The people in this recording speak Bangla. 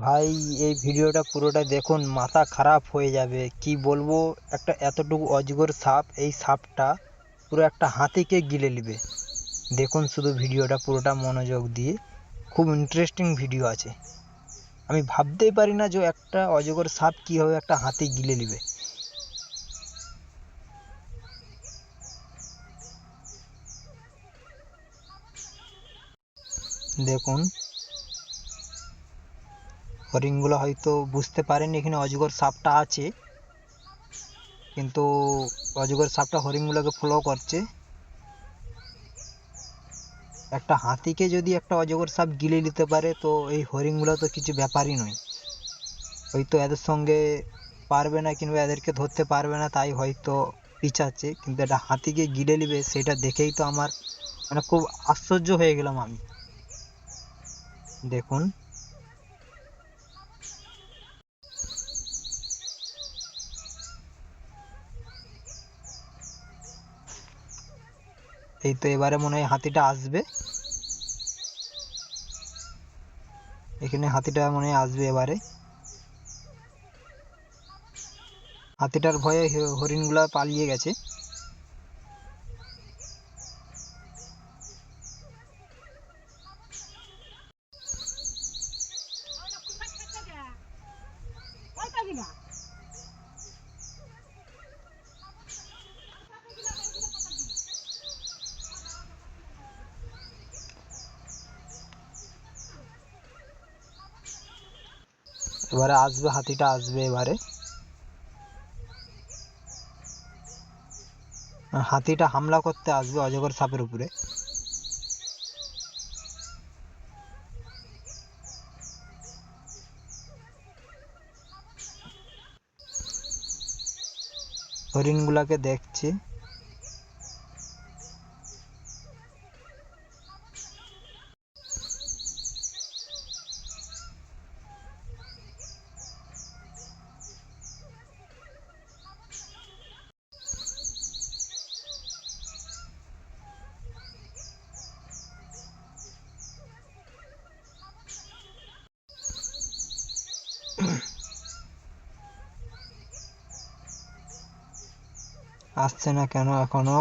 ভাই, এই ভিডিওটা পুরোটা দেখুন, মাথা খারাপ হয়ে যাবে। কি বলবো, একটা এতটুকু অজগর সাপ, এই সাপটা পুরো একটা হাতিকে গিলে নেবে। দেখুন শুধু ভিডিওটা পুরোটা মনোযোগ দিয়ে, খুব ইন্টারেস্টিং ভিডিও আছে। আমি ভাবতেই পারি না যে একটা অজগর সাপ কিভাবে একটা হাতি গিলে নেবে। দেখুন, হরিণগুলো হয়তো বুঝতে পারেনি এখানে অজগর সাপটা আছে, কিন্তু অজগর সাপটা হরিণগুলোকে ফলো করছে। একটা হাতিকে যদি একটা অজগর সাপ গিলে নিতে পারে, তো এই হরিণগুলো তো কিছু ব্যাপারই নয়। হয়তো এদের সঙ্গে পারবে না, কিংবা এদেরকে ধরতে পারবে না, তাই হয়তো পিছাচ্ছে। কিন্তু একটা হাতিকে গিলে নিবে, সেটা দেখেই তো আমার মানে খুব আশ্চর্য হয়ে গেলাম আমি। দেখুন, এই তো এবারে মনে হয় হাতিটা আসবে। এখানে হাতিটা মনে হয় আসবে এবারে। হাতিটার ভয়ে হরিণগুলা পালিয়ে গেছে। এবারে আসবে, হাতিটা আসবে এবারে। হাতিটা হামলা করতে আসবে অজগর সাপের উপরে। হরিণগুলাকে দেখছে। আসছে না কেন এখনো?